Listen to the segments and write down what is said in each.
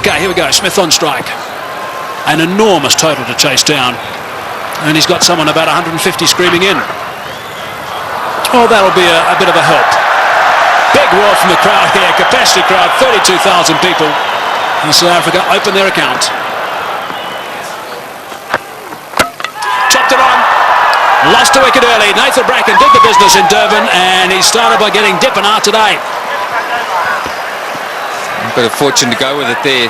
Okay, here we go. Smith on strike. An enormous total to chase down. And he's got someone about 150 screaming in. Oh, that'll be a bit of a help. Big roar from the crowd here. Capacity crowd, 32,000 people. And South Africa open their account. Chopped it on. Lost a wicket early. Nathan Bracken did the business in Durban, and he started by getting Dippenaar today. A bit of fortune to go with it there.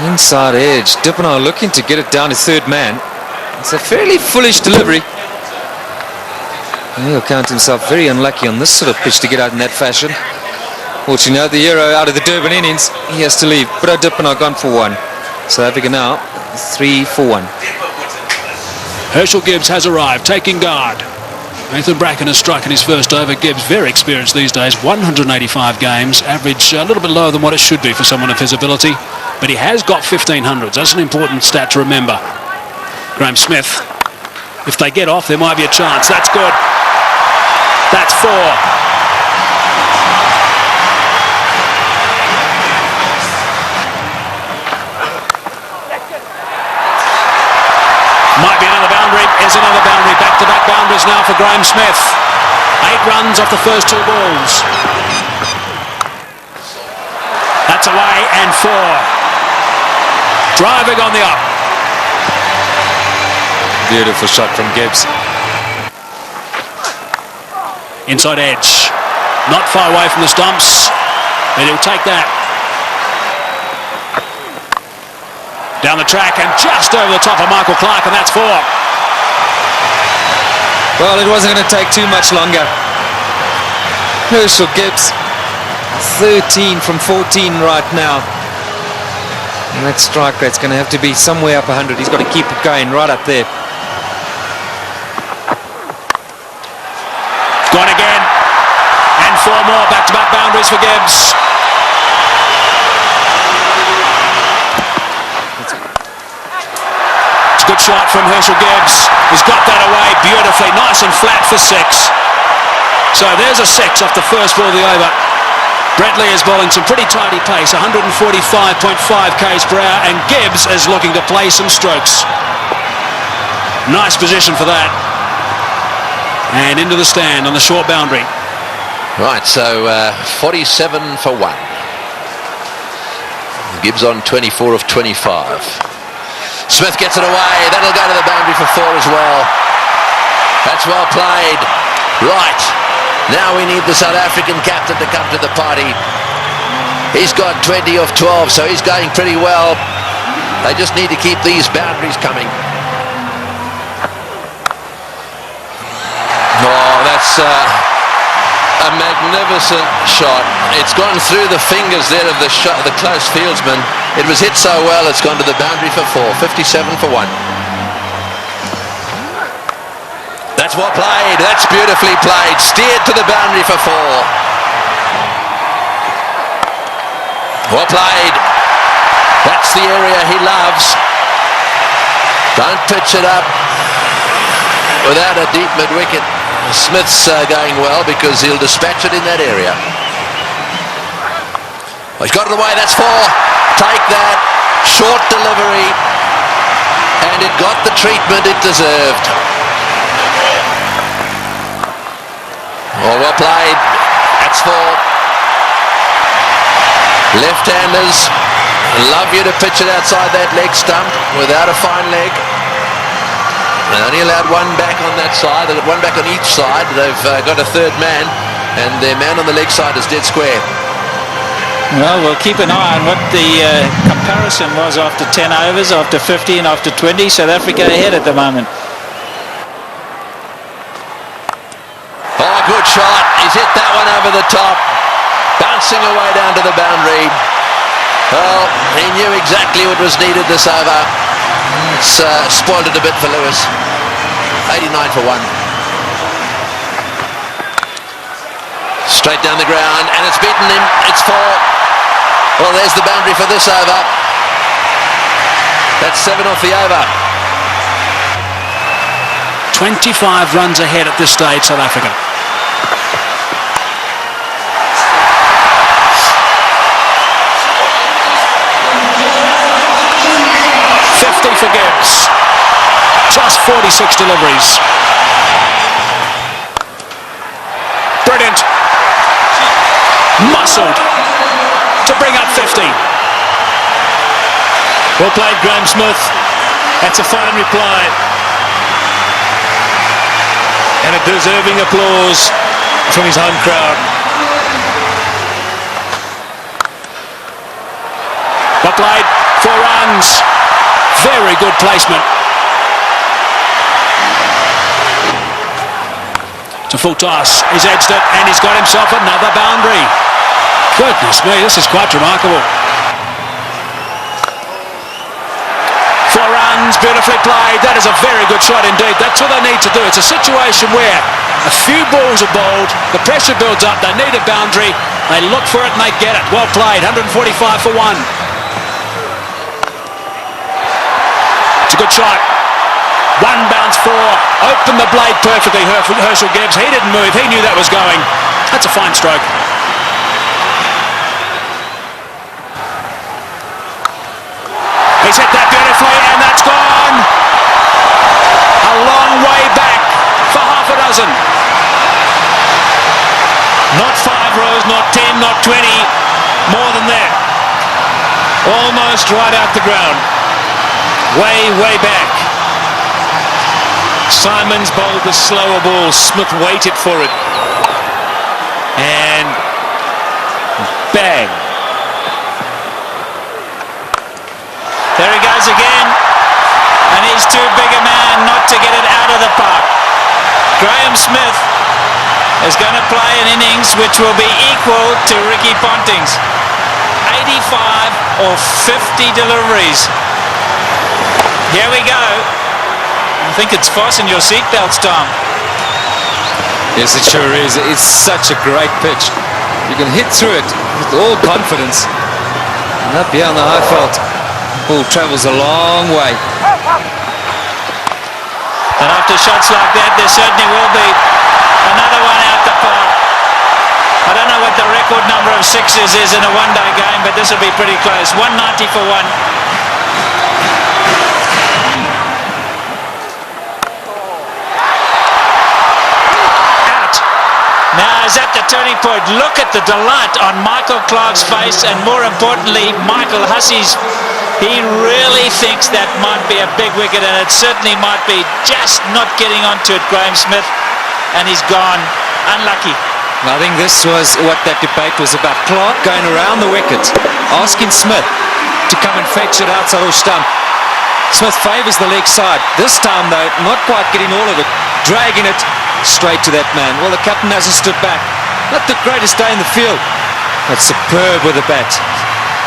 Inside edge. Dippenaar looking to get it down to third man. It's a fairly foolish delivery. And he'll count himself very unlucky on this sort of pitch to get out in that fashion. Fortunately, the hero out of the Durban innings, he has to leave. But Dippenaar gone for one. South Africa now 3 for 1. Herschel Gibbs has arrived, taking guard. Nathan Bracken has struck in his first over. Gibbs, very experienced these days, 185 games, average a little bit lower than what it should be for someone of his ability, but he has got 1500s. That's an important stat to remember. Graham Smith, if they get off, there might be a chance. That's good. That's 4. Might be another boundary. Is another boundary. Back-to-back boundaries now for Graham Smith. 8 runs off the first 2 balls. That's away and 4. Driving on the up. Beautiful shot from Gibbs. Inside edge. Not far away from the stumps. And he'll take that. Down the track and just over the top of Michael Clark, and that's 4. Well, it wasn't going to take too much longer. Herschel Gibbs, 13 from 14 right now. And that strike rate's going to have to be somewhere up 100. He's got to keep it going right up there. Gone again. And 4 more back-to-back boundaries for Gibbs. Good shot from Herschel Gibbs. He's got that away beautifully. Nice and flat for 6. So there's a 6 off the first ball of the over. Brett Lee is bowling some pretty tidy pace, 145.5 k's per hour, and Gibbs is looking to play some strokes. Nice position for that. And into the stand on the short boundary. Right, so 47 for 1. Gibbs on 24 of 25. Smith gets it away. That'll go to the boundary for 4 as well. That's well played. Right. Now we need the South African captain to come to the party. He's got 20 of 12, so he's going pretty well. They just need to keep these boundaries coming. Oh, that's a magnificent shot. It's gone through the fingers there of the close fieldsman. It was hit so well, it's gone to the boundary for 4. 57 for 1. That's well played. That's beautifully played. Steered to the boundary for 4. Well played. That's the area he loves. Don't pitch it up without a deep mid-wicket. Smith's going well because he'll dispatch it in that area. Oh, he's got it away. That's 4. Take that. Short delivery. And it got the treatment it deserved. Oh, well played. That's 4. Left-handers love you to pitch it outside that leg stump without a fine leg. They only allowed 1 back on that side. They've got 1 back on each side. They've got a third man, and their man on the leg side is dead square. Well, we'll keep an eye on what the comparison was after 10 overs, after 50 and after 20. South Africa ahead at the moment. Oh, good shot. He's hit that one over the top. Bouncing away down to the boundary. Well, he knew exactly what was needed this over. It's spoiled it a bit for Lewis. 89 for 1. Straight down the ground, and it's beaten him. It's 4. Well, there's the boundary for this over. That's 7 off the over. 25 runs ahead at this stage, South Africa. 46 deliveries. Brilliant. Muscled to bring up 50. Well played, Graham Smith. That's a fine reply. And a deserving applause from his home crowd. Well played, 4 runs. Very good placement. To full toss, he's edged it and he's got himself another boundary. Goodness me, this is quite remarkable. 4 runs, beautifully played. That is a very good shot indeed. That's all they need to do. It's a situation where a few balls are bowled, the pressure builds up, they need a boundary, they look for it and they get it. Well played, 145 for 1. It's a good shot. 1 bounce 4, opened the blade perfectly, Herschel Gibbs. He didn't move, he knew that was going. That's a fine stroke. He's hit that beautifully and that's gone. A long way back for half a dozen. Not 5 rows, not 10, not 20, more than that. Almost right out the ground. Way, way back. Simons bowled the slower ball. Smith waited for it. And bang. There he goes again. And he's too big a man not to get it out of the park. Graham Smith is going to play an innings which will be equal to Ricky Ponting's. 85 or 50 deliveries. Here we go. I think it's fasten your seatbelts, Tom. Yes, it sure is. It's such a great pitch. You can hit through it with all confidence. And up here on the high fault, ball travels a long way. And after shots like that, there certainly will be another one out the park. I don't know what the record number of sixes is in a one-day game, but this will be pretty close. 190 for 1. Now is at the turning point. Look at the delight on Michael Clarke's face, and more importantly, Michael Hussey's. He really thinks that might be a big wicket, and it certainly might be. Just not getting onto it, Graham Smith, and he's gone. Unlucky. I think this was what that debate was about. Clarke going around the wicket, asking Smith to come and fetch it outside of stump. Smith favours the leg side. This time, though, not quite getting all of it, dragging it straight to that man. Well, the captain hasn't stood back. Not the greatest day in the field, but superb with the bat.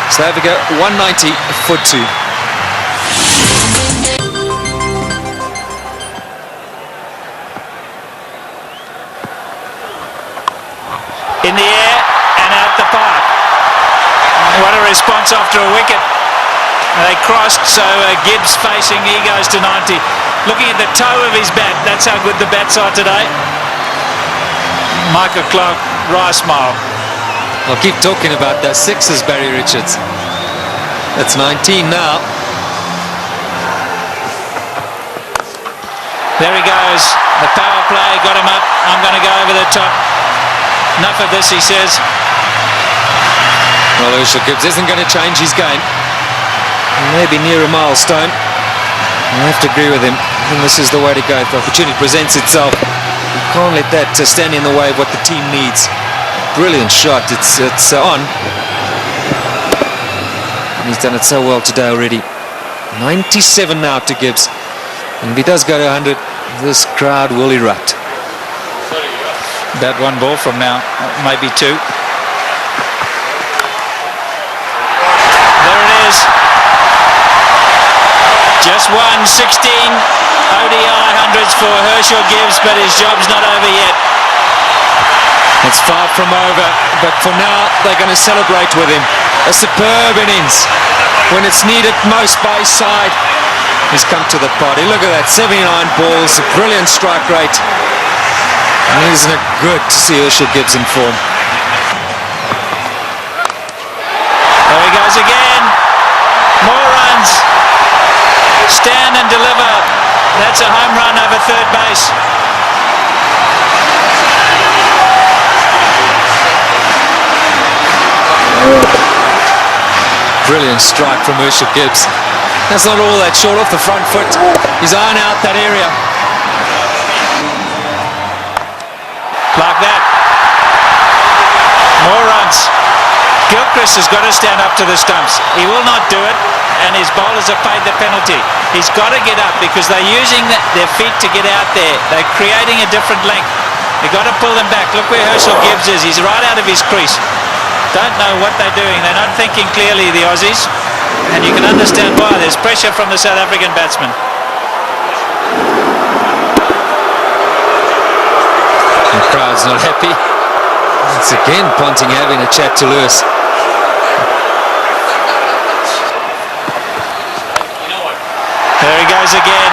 So there we go, 190 for 2. In the air and out the park. What a response after a wicket. They crossed, so Gibbs facing, he goes to 90. Looking at the toe of his bat, that's how good the bats are today. Michael Clarke, wry smile. I'll keep talking about those sixes, Barry Richards. That's 19 now. There he goes. The power play got him up. I'm going to go over the top. Enough of this, he says. Well, Herschel Gibbs isn't going to change his game. Maybe near a milestone. I have to agree with him. And this is the way to go. If the opportunity presents itself, you can't let that stand in the way of what the team needs. Brilliant shot. It's on. And he's done it so well today already. 97 now to Gibbs. And if he does go to 100, this crowd will erupt. About 1 ball from now, maybe 2. There it is. Just 16 ODI hundreds for Herschel Gibbs, but his job's not over yet. It's far from over, but for now they're going to celebrate with him. A superb innings. When it's needed most by his side, he's come to the party. Look at that, 79 balls, a brilliant strike rate. And isn't it good to see Herschel Gibbs in form? There he goes again. More runs. Stand and deliver. That's a home pace. Brilliant strike from Herschel Gibbs. That's not all that short off the front foot. He's eyeing out that area. Like that. More runs. Gilchrist has got to stand up to the stumps. He will not do it, and his bowlers have paid the penalty. He's got to get up because they're using their feet to get out there. They're creating a different length. They've got to pull them back. Look where Herschel Gibbs is. He's right out of his crease. Don't know what they're doing. They're not thinking clearly, the Aussies. And you can understand why. There's pressure from the South African batsman. The crowd's not happy. It's again Ponting having a chat to Lewis. There he goes again.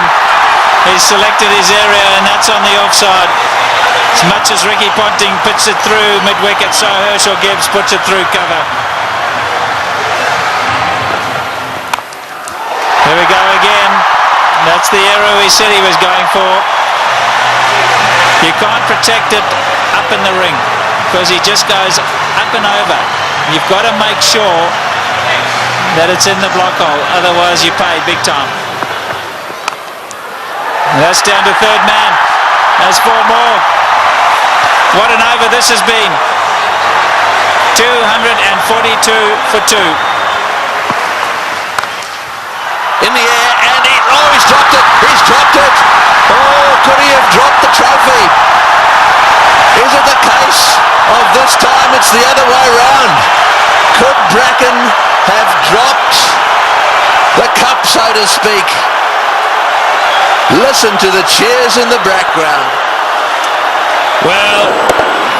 He's selected his area, and that's on the offside. As much as Ricky Ponting puts it through mid-wicket, so Herschel Gibbs puts it through cover. Here we go again. That's the arrow he said he was going for. You can't protect it up in the ring because he just goes up and over. You've got to make sure that it's in the block hole, otherwise you pay big time. And that's down to third man. There's 4 more. What an over this has been. 242 for 2. In the air, and he's dropped it. He's dropped it. Oh, could he have dropped the trophy? Is it the case of this time it's the other way round? Could Bracken have dropped the cup, so to speak? Listen to the cheers in the background. Well,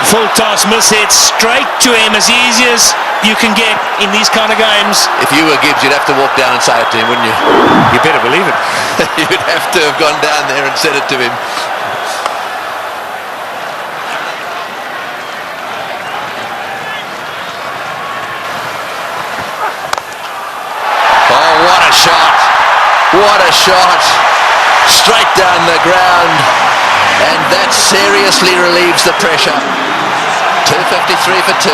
full toss, miss hit, straight to him, as easy as you can get in these kind of games. If you were Gibbs, you'd have to walk down and say it to him, wouldn't you? You better believe it. You'd have to have gone down there and said it to him. Oh, what a shot. What a shot. Straight down the ground. And that seriously relieves the pressure. 253 for 2.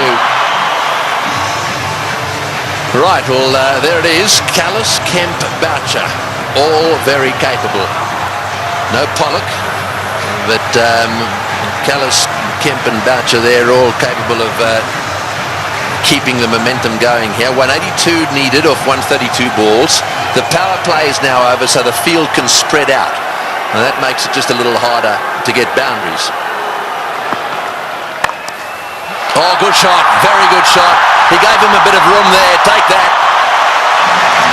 Right, well, there it is. Kallis, Kemp, Boucher, all very capable. No Pollock, but Kallis, Kemp and Boucher, they're all capable of keeping the momentum going here. 182 needed off 132 balls. The power play is now over, so the field can spread out. And that makes it just a little harder to get boundaries. Oh, good shot. Very good shot. He gave him a bit of room there. Take that.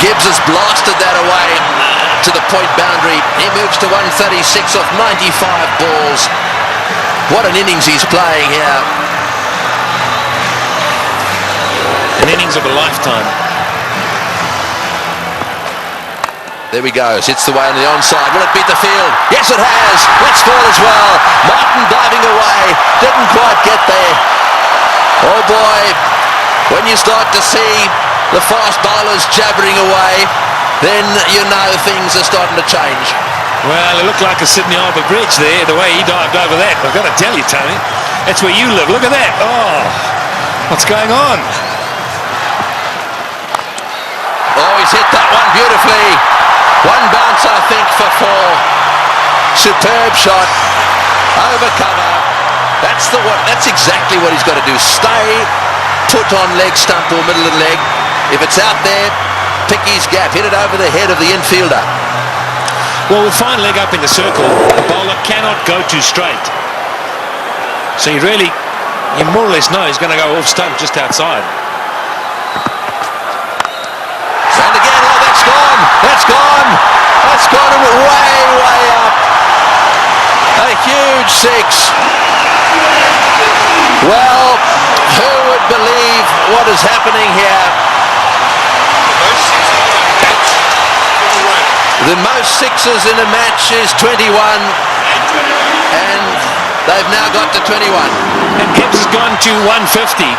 Gibbs has blasted that away to the point boundary. He moves to 136 off 95 balls. What an innings he's playing here. An innings of a lifetime. There we go. Hits the way on the onside. Will it beat the field? Yes, it has. Let's score as well. Martin diving away. Didn't quite get there. Oh boy, when you start to see the fast bowlers jabbering away, then you know things are starting to change. Well, it looked like a Sydney Harbour Bridge there, the way he dived over that. I've got to tell you, Tony, that's where you live. Look at that. Oh, what's going on? Oh, he's hit that one beautifully. One bounce, I think, for 4. Superb shot. Over cover. That's exactly what he's got to do. Stay put on leg stump or middle of the leg. If it's out there, pick his gap. Hit it over the head of the infielder. Well, with fine leg up in the circle, the bowler cannot go too straight. So you more or less know he's going to go off stump just outside. And again, oh, that's gone. That's gone. That's gone and way, way up. A huge 6. Well, who would believe what is happening here? The most 6s in a match is 21, and they've now got to 21. And Gibbs has gone to 150.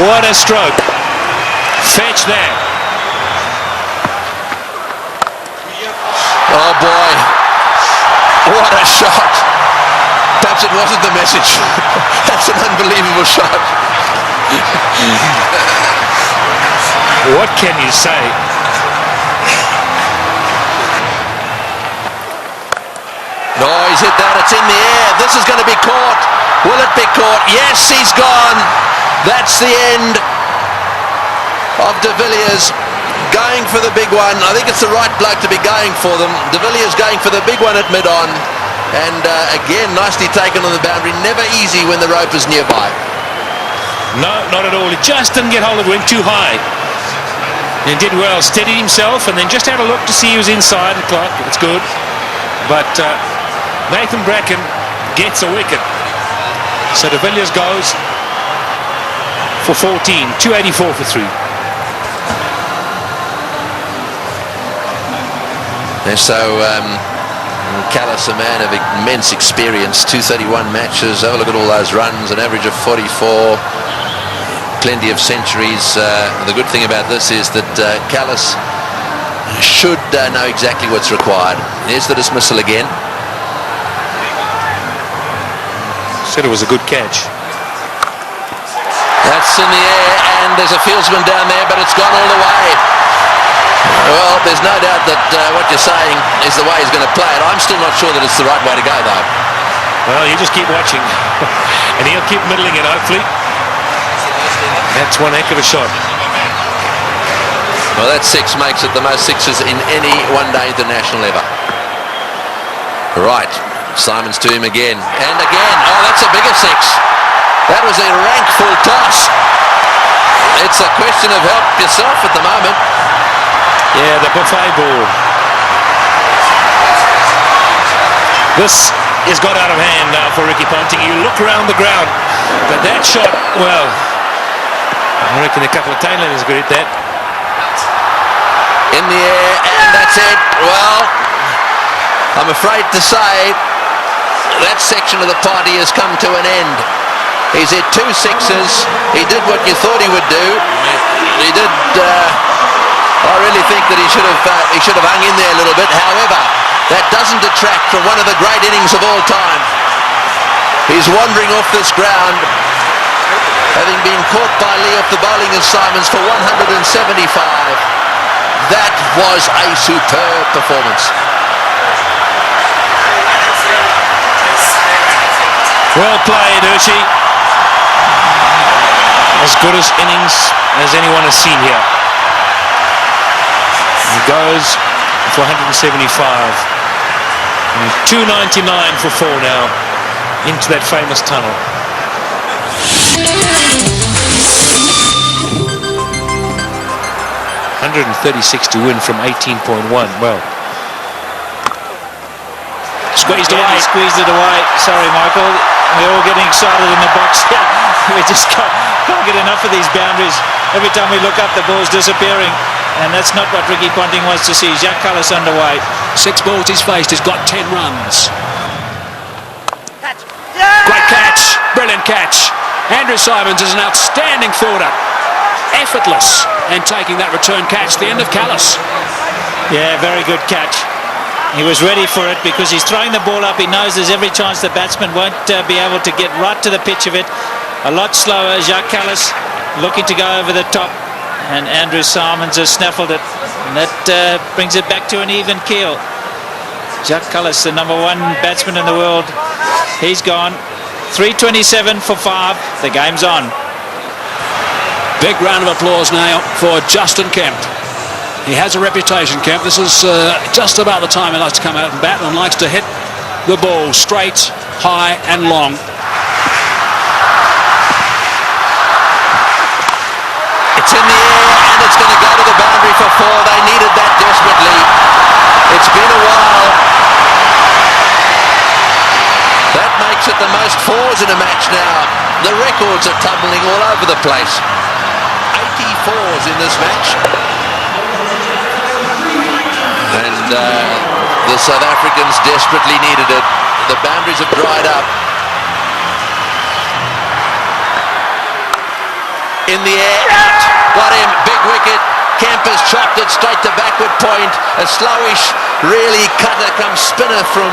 What a stroke. Fetch that. Oh boy. What a shot. Perhaps it wasn't the message. That's an unbelievable shot. What can you say? No, he's hit that. It's in the air. This is going to be caught. Will it be caught? Yes, he's gone. That's the end of De Villiers going for the big one. I think it's the right bloke to be going for them. De Villiers going for the big one at mid-on. And again, nicely taken on the boundary. Never easy when the rope is nearby. No, not at all. He just didn't get hold of it. Went too high. And did well. Steadied himself and then just had a look to see he was inside the clock. It's good. But Nathan Bracken gets a wicket. So De Villiers goes for 14. 284 for 3. And so Callis, a man of immense experience, 231 matches. Have a look at all those runs, an average of 44. Plenty of centuries. The good thing about this is that Callis should know exactly what's required. Here's the dismissal again. Said it was a good catch. That's in the air, and there's a fieldsman down there, but it's gone all the way. Well, there's no doubt that what you're saying is the way he's going to play it. I'm still not sure that it's the right way to go, though. Well, you just keep watching. And he'll keep middling it, hopefully. That's one heck of a shot. Well, that six makes it the most sixes in any one-day international ever. Right, Simons to him again. And again. Oh, that's a bigger six. That was a rank full toss. It's a question of help yourself at the moment. Yeah, the buffet ball. This has got out of hand now for Ricky Ponting. You look around the ground, but that shot, well, I reckon a couple of tailenders could hit that. In the air, and that's it. Well, I'm afraid to say that section of the party has come to an end. He's hit 2 sixes. He did what you thought he would do. He did. I really think that he should have hung in there a little bit. However, that doesn't detract from one of the great innings of all time. He's wandering off this ground, having been caught by Lee off the bowling of Simons for 175. That was a superb performance. Well played, Hershey. As good as innings as anyone has seen here. He goes for 175. And 299 for 4 now into that famous tunnel. 136 to win from 18.1. Well, Squeezed away. He squeezed it away. Sorry, Michael. We're all getting excited in the box here. We just can't get enough of these boundaries. Every time we look up, the ball's disappearing. And that's not what Ricky Ponting wants to see. Jacques Kallis underway. 6 balls he's faced. He's got 10 runs. Great catch. Brilliant catch. Andrew Simons is an outstanding fielder. Effortless. And taking that return catch. The end of Kallis. Yeah, very good catch. He was ready for it because he's throwing the ball up. He knows there's every chance the batsman won't be able to get right to the pitch of it. A lot slower. Jacques Kallis looking to go over the top. And Andrew Simons has snaffled it. And that brings it back to an even keel. Jacques Kallis, the #1 batsman in the world. He's gone. 327 for 5. The game's on. Big round of applause now for Justin Kemp. He has a reputation, Kemp. This is just about the time he likes to come out and bat and likes to hit the ball straight, high and long. It's in the air and it's going to go to the boundary for 4. They needed that desperately. It's been a while. That makes it the most 4s in a match now. The records are tumbling all over the place. 84s in this match. And the South Africans desperately needed it. The boundaries have dried up. In the air, out. Got him, big wicket. Kemp has chopped it straight to backward point. A slowish, really cutter come spinner from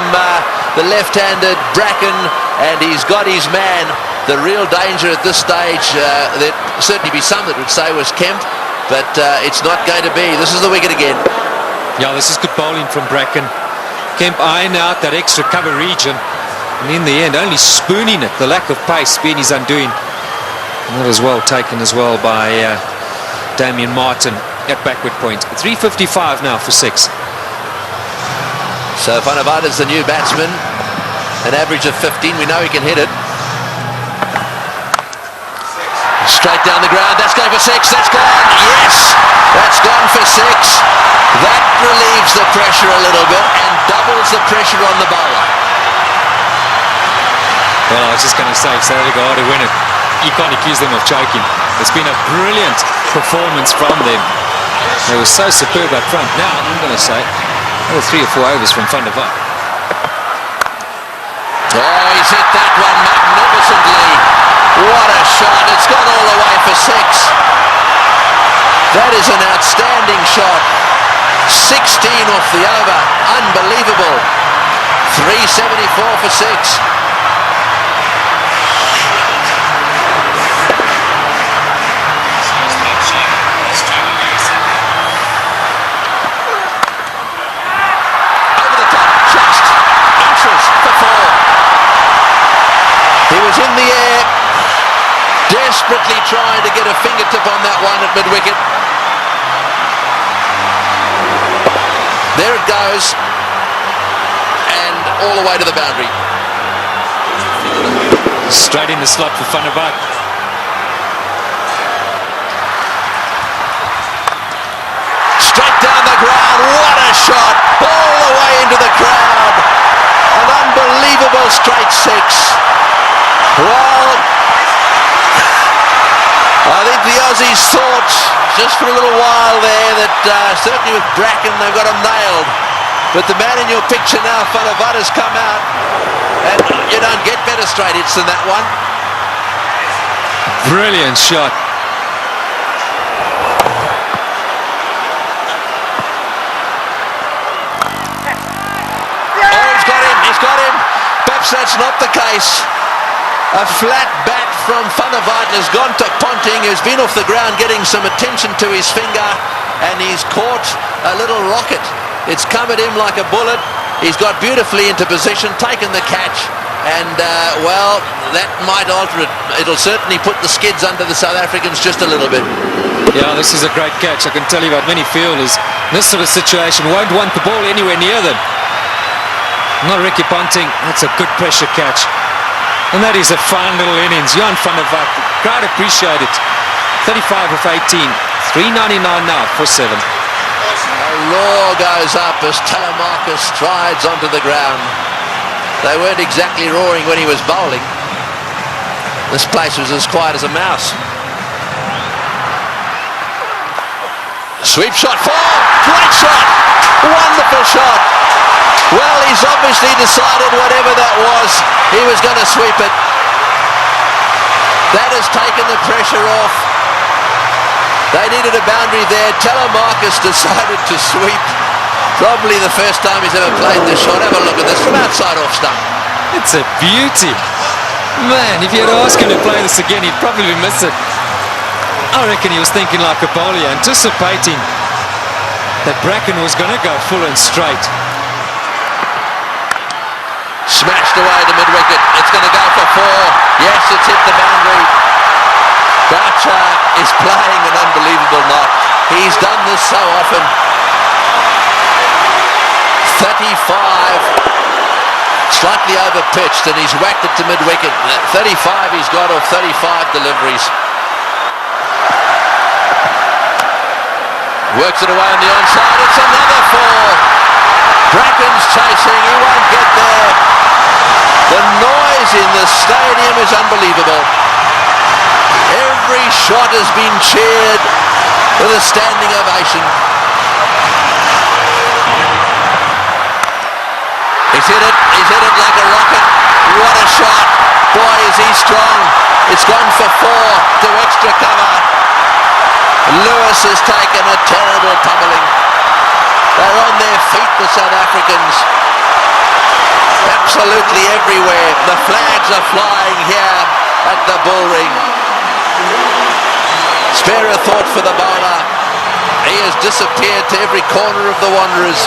the left-handed Bracken, and he's got his man. The real danger at this stage, there'd certainly be some that would say was Kemp, but it's not going to be. This is the wicket again. Yeah, this is good bowling from Bracken. Kemp eyeing out that extra cover region, and in the end only spooning it. The lack of pace being his undoing. And that was well taken as well by Damien Martin at backward point. 3:55 now for 6. So Van der Vaart is the new batsman, an average of 15. We know he can hit it. Straight down the ground, that's going for 6, that's gone, yes, that's gone for 6. That relieves the pressure a little bit and doubles the pressure on the bowler. Well, I was just going to say, if South Africa are to win it, you can't accuse them of choking. It's been a brilliant performance from them. They were so superb up front. Now, I'm going to say, another 3 or 4 overs from Van der Vaart. Oh, he's hit that one magnificently. What a shot. It's gone all the way for 6. That is an outstanding shot. 16 off the over. Unbelievable. 374 for 6. Over the top. Just inches for 4. He was in the air, desperately trying to get a fingertip on that one at mid-wicket. There it goes, and all the way to the boundary. Straight in the slot for Van der Vaart. Straight down the ground, what a shot, all the way into the crowd. An unbelievable straight 6. Well, I think the Aussies thought just for a little while there that certainly with Bracken they've got him nailed. But the man in your picture now, Van der Vaart, has come out, and you don't get better straight hits than that one. Brilliant shot. Oh, he's got him. Perhaps that's not the case. A flat bat from Van der Vaart has gone to Ponting, who's been off the ground getting some attention to his finger, and he's caught a little rocket. It's come at him like a bullet. He's got beautifully into position, taken the catch, and well, that might alter it. It'll certainly put the skids under the South Africans just a little bit. Yeah, this is a great catch. I can tell you about many fielders in this sort of situation won't want the ball anywhere near them. Not Ricky Ponting. That's a good pressure catch. And that is a fine little innings. Johan van der Vaart, crowd appreciate it. 35 of 18. 399 now for 7. A roar goes up as Telemarcus strides onto the ground. They weren't exactly roaring when he was bowling. This place was as quiet as a mouse. Sweep shot, 4! Great shot! Wonderful shot! Well, he's obviously decided whatever that was, he was going to sweep it. That has taken the pressure off. They needed a boundary there. Telemarcus decided to sweep. Probably the first time he's ever played this shot. Have a look at this from outside off stump. It's a beauty. Man, if you had asked him to play this again, he'd probably miss it. I reckon he was thinking like a bowler, anticipating that Bracken was going to go full and straight. Smashed away to mid-wicket. It's going to go for 4. Yes, it's hit the boundary. Boucher is playing an unbelievable knock. He's done this so often. 35. Slightly over-pitched, and he's whacked it to mid-wicket. 35 he's got off 35 deliveries. Works it away on the onside. It's another 4. Bracken's chasing. He won't get there. The noise in the stadium is unbelievable. Every shot has been cheered with a standing ovation. He's hit it like a rocket. What a shot. Boy, is he strong. It's gone for 4 to extra cover. Lewis has taken a terrible pummeling. They're on their feet, the South Africans. absolutely everywhere. The flags are flying here at the bullring. Spare a thought for the bowler. He has disappeared to every corner of the Wanderers.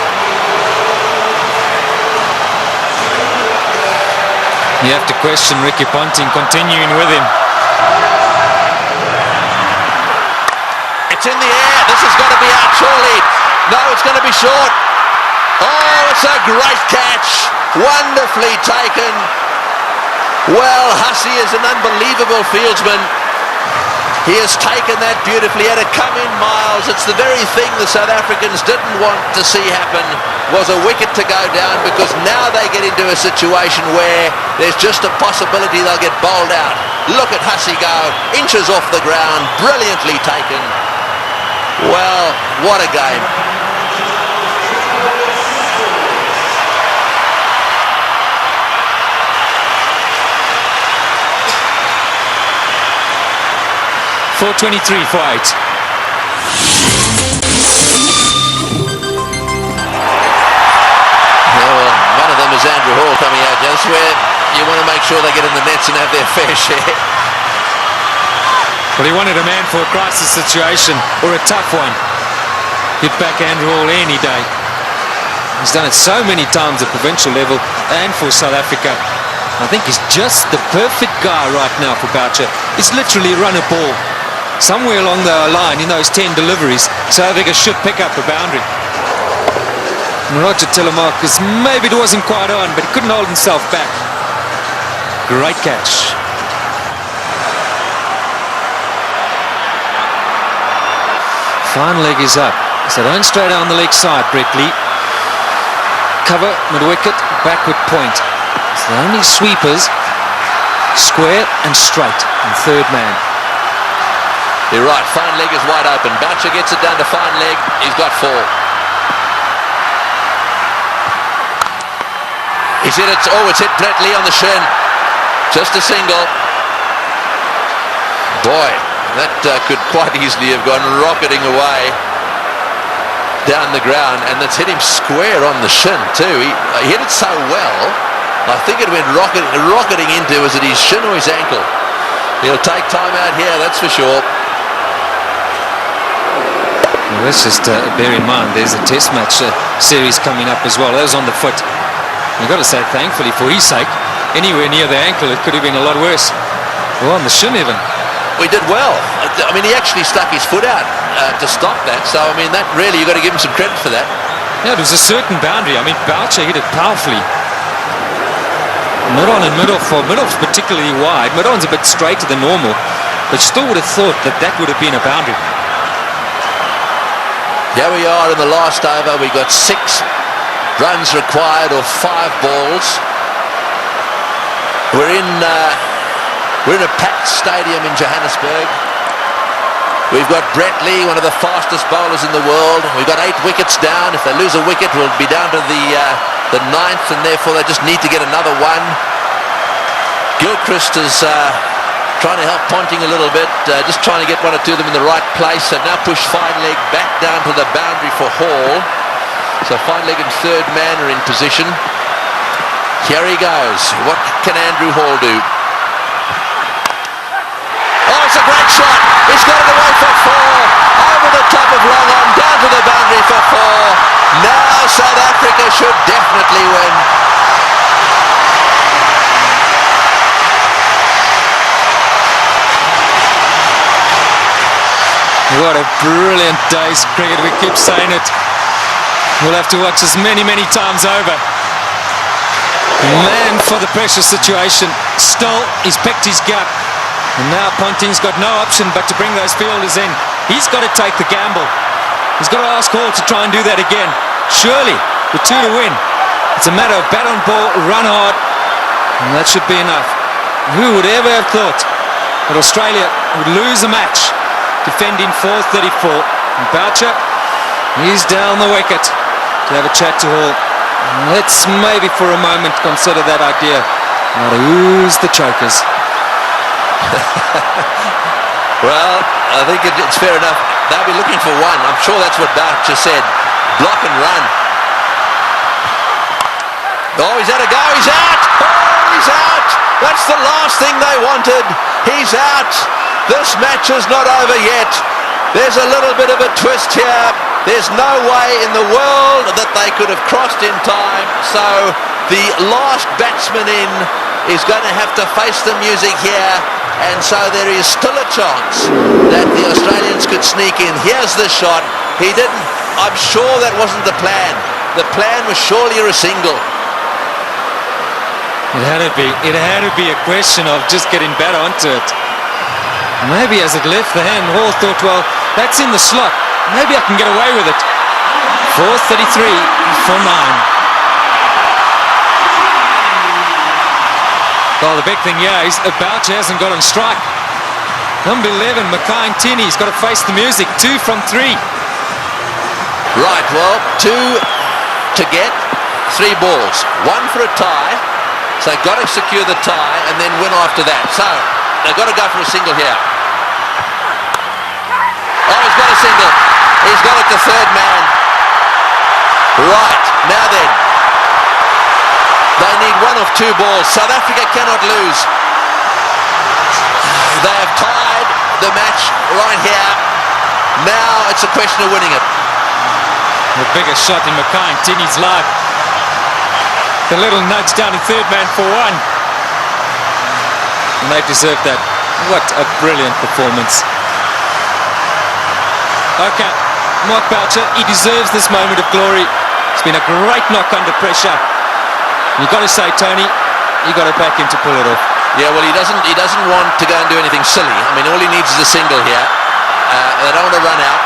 You have to question Ricky Ponting continuing with him. It's in the air. This has got to be out surely. No, it's going to be short. Oh, it's a great catch. Wonderfully taken. Well, Hussey is an unbelievable fieldsman. He has taken that beautifully. Had it come in miles, it's the very thing the South Africans didn't want to see happen, was a wicket to go down, because now they get into a situation where there's just a possibility they'll get bowled out. Look at Hussey go, inches off the ground, brilliantly taken. Well, what a game. .423 for 8. Well, one of them is Andrew Hall coming out. That's where you want to make sure they get in the nets and have their fair share. Well, he wanted a man for a crisis situation, or a tough one. Get back Andrew Hall any day. He's done it so many times at provincial level and for South Africa. I think he's just the perfect guy right now for Boucher. He's literally run a ball. Somewhere along the line in those 10 deliveries, South Africa should pick up a boundary. And Roger Telemarcus, maybe it wasn't quite on, but he couldn't hold himself back. Great catch. Fine leg is up. So don't straight down the leg side, Brett Lee. Cover, mid-wicket, backward point. So the only sweepers, square and straight, and third man. You're right, fine leg is wide open. Boucher gets it down to fine leg. He's got 4. He's hit it. Oh, it's hit Brett Lee on the shin. Just a single. Boy, that could quite easily have gone rocketing away down the ground, and that's hit him square on the shin too. He hit it so well, I think it went rocketing into, was it his shin or his ankle? He'll take time out here, that's for sure. Well, let's just bear in mind there's a test match series coming up as well. That was on the foot. You've got to say thankfully for his sake, anywhere near the ankle it could have been a lot worse. Well, on the shin even. We did well. I mean, he actually stuck his foot out to stop that. So, I mean, that really, you've got to give him some credit for that. Yeah, it was a certain boundary. I mean, Boucher hit it powerfully. Mid-on and mid-off. Well, mid-off's particularly wide. Mid-on's a bit straighter than normal. But still would have thought that that would have been a boundary. Here we are in the last over. We got 6 runs required, or 5 balls. We're in a packed stadium in Johannesburg. We've got Brett Lee, one of the fastest bowlers in the world. We've got 8 wickets down. If they lose a wicket, we'll be down to the 9th, and therefore they just need to get another one. Gilchrist is trying to help Ponting a little bit, just trying to get 1 or 2 of them in the right place. They've now pushed fine leg back down to the boundary for Hall. So fine leg and third man are in position. Here he goes. What can Andrew Hall do? Oh, it's a great shot. He's got it away for 4. Over the top of long on, down to the boundary for 4. Now South Africa should definitely win. What a brilliant day's cricket. We keep saying it. We'll have to watch this many, many times over. Man for the pressure situation. Still, he's picked his gap. And now Ponting's got no option but to bring those fielders in. He's got to take the gamble. He's got to ask Hall to try and do that again. Surely, with 2 to win, it's a matter of bat on ball, run hard, and that should be enough. Who would ever have thought that Australia would lose a match defending 434? And Boucher, he's down the wicket to have a chat to Hall. Let's maybe for a moment consider that idea. Now to ooze the chokers. Well, I think it's fair enough. They'll be looking for 1. I'm sure that's what Boucher said. Block and run. Oh, he's had a go. He's out. Oh, he's out. That's the last thing they wanted. He's out. This match is not over yet. There's a little bit of a twist here. There's no way in the world that they could have crossed in time. So the last batsman in is going to have to face the music here. And so there is still a chance that the Australians could sneak in. Here's the shot. He didn't. I'm sure that wasn't the plan. The plan was surely a single. It had to be a question of just getting better onto it. Maybe as it left the hand, Hall thought, well, that's in the slot. Maybe I can get away with it. 4:33 for 9. Well, the big thing here is Boucher hasn't got on strike. Number 11, Mackay-Ntini's got to face the music. 2 from 3. Right, well, 2 to get, 3 balls. 1 for a tie. So they've got to secure the tie and then win after that. So they've got to go for a single here. Oh, he's got a single. He's got it to third man. Right, now then. They need 1 of 2 balls. South Africa cannot lose. They have tied the match right here. Now it's a question of winning it. The biggest shot in Mackay-Ntini's life. The little nudge down to third man for 1. And they deserve that. What a brilliant performance. Okay, Mark Boucher, he deserves this moment of glory. It's been a great knock under pressure. You've got to say, Tony, you've got to back him to pull it off. Yeah, well, he doesn't want to go and do anything silly. I mean, all he needs is a single here. They don't want to run out.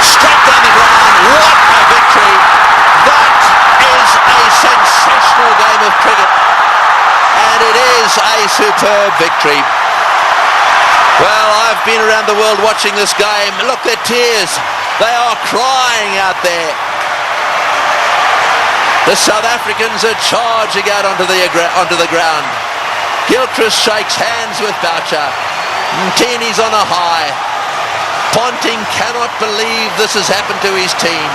Straight down the ground. What a victory. That is a sensational game of cricket. And it is a superb victory. Well, I've been around the world watching this game. Look, their tears. They are crying out there. The South Africans are charging out onto the ground. Gilchrist shakes hands with Boucher. Ntini's on a high. Ponting cannot believe this has happened to his team.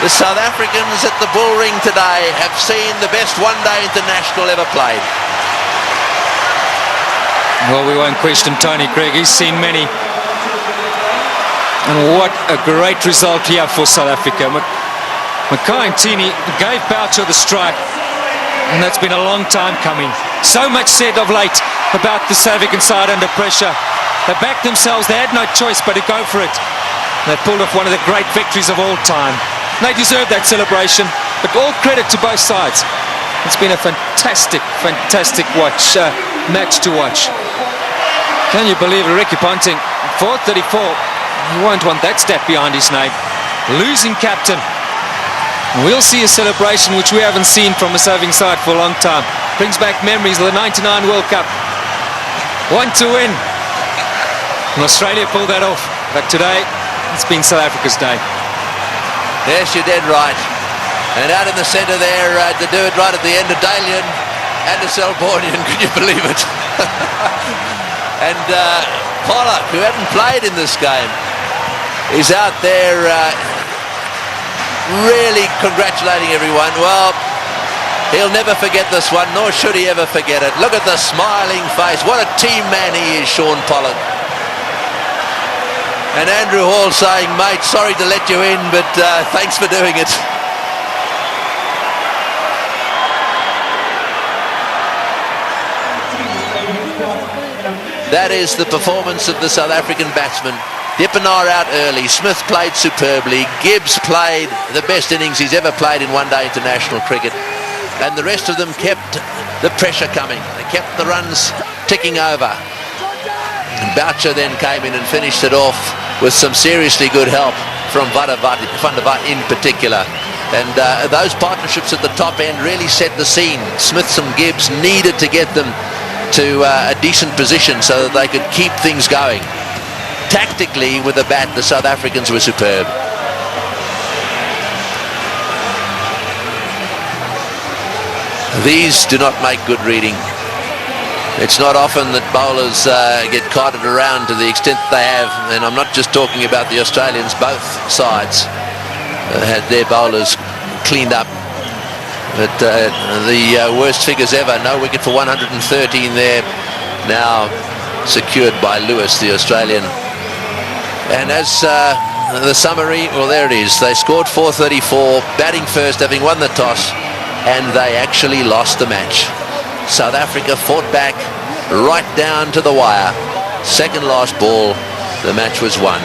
The South Africans at the Bull Ring today have seen the best one-day international ever played. Well, we won't question Tony Craig. He's seen many. And what a great result here for South Africa. Mackay-Ntini gave Boucher the strike, and that's been a long time coming. So much said of late about the South African side under pressure. They backed themselves, they had no choice but to go for it. They pulled off one of the great victories of all time. They deserve that celebration, but all credit to both sides. It's been a fantastic match to watch. Can you believe it? Ricky Ponting, 4:34. You won't want that stat behind his name. Losing captain. We'll see a celebration which we haven't seen from a serving side for a long time. Brings back memories of the 99 World Cup. 1 to win. And Australia pulled that off. But today, it's been South Africa's day. Yes, you're dead right. And out in the centre there, to do it right at the end of Dalian and the Selbornian, can you believe it? And Pollock, who hadn't played in this game, is out there really congratulating everyone. Well, he'll never forget this one, nor should he ever forget it. Look at the smiling face. What a team man he is, Shaun Pollock. And Andrew Hall saying, mate, sorry to let you in, but thanks for doing it. That is the performance of the South African batsmen. Dippenaar out early. Smith played superbly. Gibbs played the best innings he's ever played in one-day international cricket. And the rest of them kept the pressure coming. They kept the runs ticking over. And Boucher then came in and finished it off with some seriously good help from Van der Vaart in particular. And those partnerships at the top end really set the scene. Smith and Gibbs needed to get them to a decent position so that they could keep things going. Tactically, with the bat, the South Africans were superb. These do not make good reading. It's not often that bowlers get carted around to the extent they have, and I'm not just talking about the Australians, both sides. had their bowlers cleaned up. But the worst figures ever. No wicket for 113 there. Now secured by Lewis, the Australian. And as the summary, well, there it is. They scored 434, batting first, having won the toss, and they actually lost the match. South Africa fought back right down to the wire. Second last ball, the match was won.